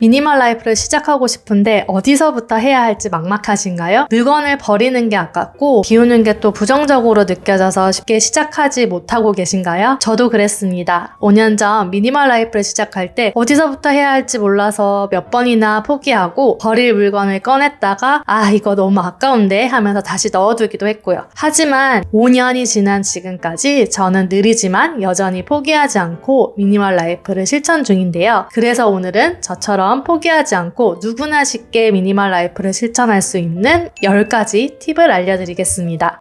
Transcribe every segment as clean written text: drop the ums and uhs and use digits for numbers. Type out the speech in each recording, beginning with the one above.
미니멀 라이프를 시작하고 싶은데 어디서부터 해야 할지 막막하신가요? 물건을 버리는 게 아깝고 비우는 게 또 부정적으로 느껴져서 쉽게 시작하지 못하고 계신가요? 저도 그랬습니다. 5년 전 미니멀 라이프를 시작할 때 어디서부터 해야 할지 몰라서 몇 번이나 포기하고 버릴 물건을 꺼냈다가 이거 너무 아까운데 하면서 다시 넣어두기도 했고요. 하지만 5년이 지난 지금까지 저는 느리지만 여전히 포기하지 않고 미니멀 라이프를 실천 중인데요. 그래서 오늘은 저처럼 포기하지 않고 누구나 쉽게 미니멀 라이프를 실천할 수 있는 10가지 팁을 알려드리겠습니다.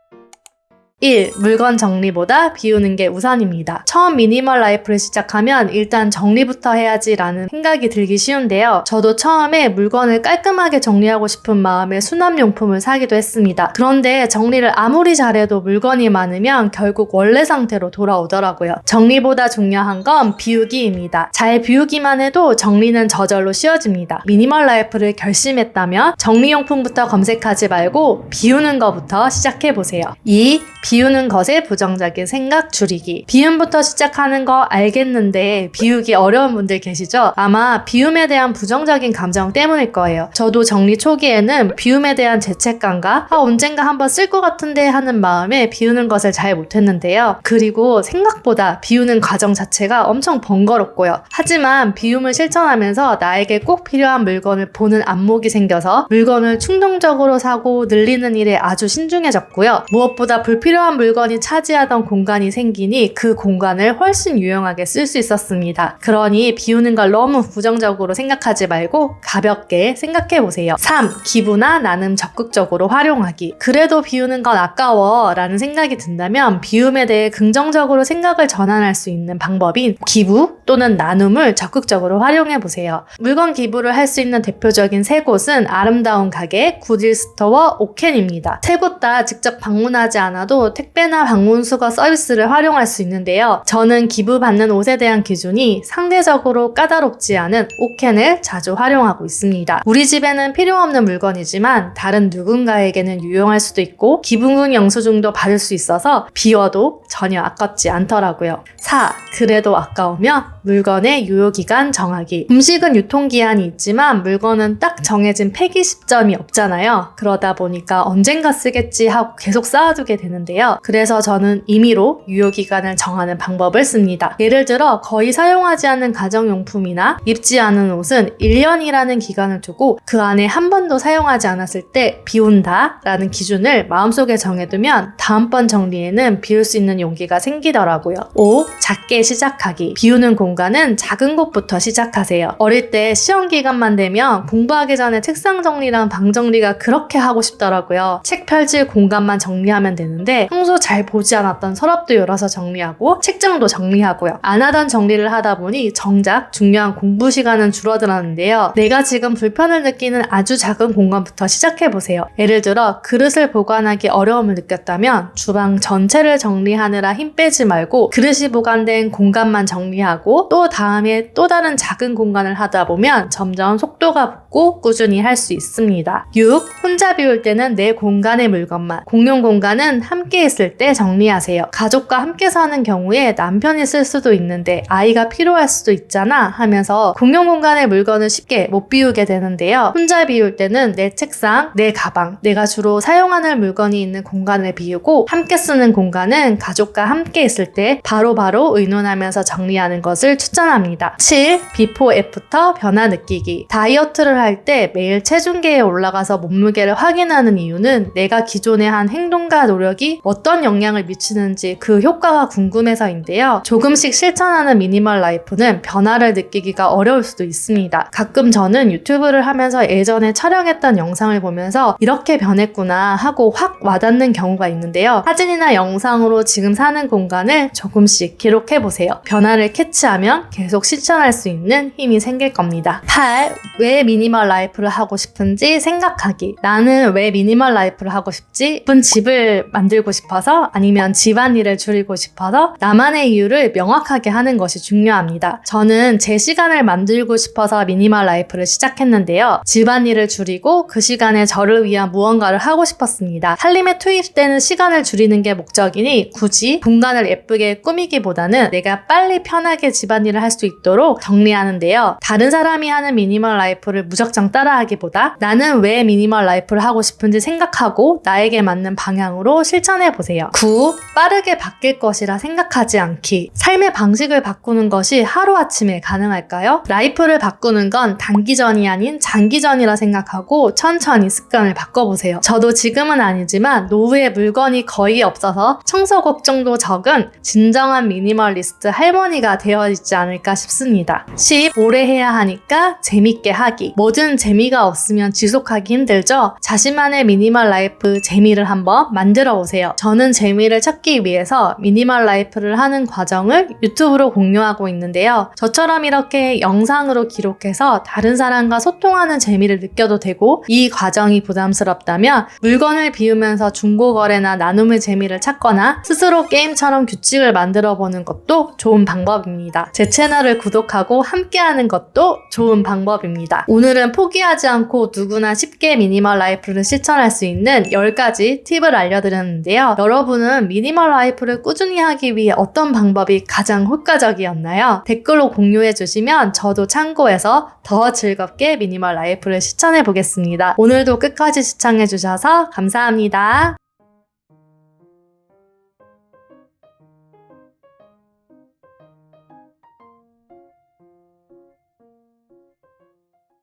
1. 물건 정리보다 비우는 게 우선입니다. 처음 미니멀 라이프를 시작하면 일단 정리부터 해야지 라는 생각이 들기 쉬운데요. 저도 처음에 물건을 깔끔하게 정리하고 싶은 마음에 수납용품을 사기도 했습니다. 그런데 정리를 아무리 잘해도 물건이 많으면 결국 원래 상태로 돌아오더라고요. 정리보다 중요한 건 비우기입니다. 잘 비우기만 해도 정리는 저절로 쉬워집니다. 미니멀 라이프를 결심했다면 정리용품부터 검색하지 말고 비우는 것부터 시작해보세요. 2. 비우는 것에 부정적인 생각 줄이기. 비움부터 시작하는 거 알겠는데 비우기 어려운 분들 계시죠? 아마 비움에 대한 부정적인 감정 때문일 거예요. 저도 정리 초기에는 비움에 대한 죄책감과 언젠가 한번 쓸 것 같은데 하는 마음에 비우는 것을 잘 못했는데요. 그리고 생각보다 비우는 과정 자체가 엄청 번거롭고요. 하지만 비움을 실천하면서 나에게 꼭 필요한 물건을 보는 안목이 생겨서 물건을 충동적으로 사고 늘리는 일에 아주 신중해졌고요. 무엇보다 불필요한 물건이 차지하던 공간이 생기니 그 공간을 훨씬 유용하게 쓸 수 있었습니다. 그러니 비우는 걸 너무 부정적으로 생각하지 말고 가볍게 생각해보세요. 3. 기부나 나눔 적극적으로 활용하기. 그래도 비우는 건 아까워 라는 생각이 든다면 비움에 대해 긍정적으로 생각을 전환할 수 있는 방법인 기부 또는 나눔을 적극적으로 활용해보세요. 물건 기부를 할 수 있는 대표적인 세 곳은 아름다운 가게, 굿일 스토어, 오켄입니다. 세 곳 다 직접 방문하지 않아도 택배나 방문수거 서비스를 활용할 수 있는데요. 저는 기부받는 옷에 대한 기준이 상대적으로 까다롭지 않은 오켄을 자주 활용하고 있습니다. 우리 집에는 필요 없는 물건이지만 다른 누군가에게는 유용할 수도 있고 기부금 영수증도 받을 수 있어서 비워도 전혀 아깝지 않더라고요. 4. 그래도 아까우면 물건의 유효기간 정하기. 음식은 유통기한이 있지만 물건은 딱 정해진 폐기 시점이 없잖아요. 그러다 보니까 언젠가 쓰겠지 하고 계속 쌓아두게 되는데요. 그래서 저는 임의로 유효기간을 정하는 방법을 씁니다. 예를 들어 거의 사용하지 않는 가정용품이나 입지 않은 옷은 1년이라는 기간을 두고 그 안에 한 번도 사용하지 않았을 때 비운다 라는 기준을 마음속에 정해두면 다음번 정리에는 비울 수 있는 용기가 생기더라고요. 5. 작게 시작하기. 비우는 공간은 작은 곳부터 시작하세요. 어릴 때 시험 기간만 되면 공부하기 전에 책상 정리랑 방 정리가 그렇게 하고 싶더라고요. 책 펼칠 공간만 정리하면 되는데 평소 잘 보지 않았던 서랍도 열어서 정리하고 책장도 정리하고요. 안 하던 정리를 하다 보니 정작 중요한 공부 시간은 줄어들었는데요. 내가 지금 불편을 느끼는 아주 작은 공간부터 시작해보세요. 예를 들어 그릇을 보관하기 어려움을 느꼈다면 주방 전체를 정리하느라 힘 빼지 말고 그릇이 보관된 공간만 정리하고 또 다음에 또 다른 작은 공간을 하다 보면 점점 속도가 붙고 꾸준히 할 수 있습니다. 6. 혼자 비울 때는 내 공간의 물건만. 공용 공간은 함께 있을 때 정리하세요. 가족과 함께 사는 경우에 남편이 쓸 수도 있는데 아이가 필요할 수도 있잖아 하면서 공용 공간의 물건을 쉽게 못 비우게 되는데요. 혼자 비울 때는 내 책상, 내 가방, 내가 주로 사용하는 물건이 있는 공간을 비우고 함께 쓰는 공간은 가족과 함께 있을 때 바로바로 의논하면서 정리하는 것을 추천합니다. 7. 비포 애프터 변화 느끼기. 다이어트를 할 때 매일 체중계에 올라가서 몸무게를 확인하는 이유는 내가 기존에 한 행동과 노력이 어떤 영향을 미치는지 그 효과가 궁금해서인데요. 조금씩 실천하는 미니멀 라이프는 변화를 느끼기가 어려울 수도 있습니다. 가끔 저는 유튜브를 하면서 예전에 촬영했던 영상을 보면서 이렇게 변했구나 하고 확 와닿는 경우가 있는데요. 사진이나 영상으로 지금 사는 공간을 조금씩 기록해보세요. 변화를 캐치하면 계속 실천할 수 있는 힘이 생길 겁니다. 8. 왜 미니멀 라이프를 하고 싶은지 생각하기. 나는 왜 미니멀 라이프를 하고 싶지? 예쁜 집을 만들고 싶어서 아니면 집안일을 줄이고 싶어서 나만의 이유를 명확하게 하는 것이 중요합니다. 저는 제 시간을 만들고 싶어서 미니멀 라이프를 시작했는데요. 집안일을 줄이고 그 시간에 저를 위한 무언가를 하고 싶었습니다. 살림에 투입되는 시간을 줄이는 게 목적이니 굳이 공간을 예쁘게 꾸미기보다는 내가 빨리 편하게 집안일을 할 수 있도록 정리하는데요. 다른 사람이 하는 미니멀 라이프를 무작정 따라하기보다 나는 왜 미니멀 라이프를 하고 싶은지 생각하고 나에게 맞는 방향으로 실천해보세요. 9. 빠르게 바뀔 것이라 생각하지 않기. 삶의 방식을 바꾸는 것이 하루아침에 가능할까요? 라이프를 바꾸는 건 단기전이 아닌 장기전이라 생각하고 천천히 습관을 바꿔보세요. 저도 지금은 아니지만 노후에 물건이 거의 없어서 청소 걱정도 적은 진정한 미니멀리스트 할머니가 되어 있지 않을까 싶습니다. 10. 오래 해야 하니까 재밌게 하기. 뭐든 재미가 없으면 지속하기 힘들죠? 자신만의 미니멀 라이프 재미를 한번 만들어 보세요. 저는 재미를 찾기 위해서 미니멀 라이프를 하는 과정을 유튜브로 공유하고 있는데요. 저처럼 이렇게 영상으로 기록해서 다른 사람과 소통하는 재미를 느껴도 되고, 이 과정이 부담스럽다면 물건을 비우면서 중고거래나 나눔의 재미를 찾거나 스스로 게임처럼 규칙을 만들어 보는 것도 좋은 방법입니다. 제 채널을 구독하고 함께하는 것도 좋은 방법입니다. 오늘은 포기하지 않고 누구나 쉽게 미니멀 라이프를 실천할 수 있는 10가지 팁을 알려드렸는데요. 여러분은 미니멀 라이프를 꾸준히 하기 위해 어떤 방법이 가장 효과적이었나요? 댓글로 공유해 주시면 저도 참고해서 더 즐겁게 미니멀 라이프를 실천해 보겠습니다. 오늘도 끝까지 시청해 주셔서 감사합니다.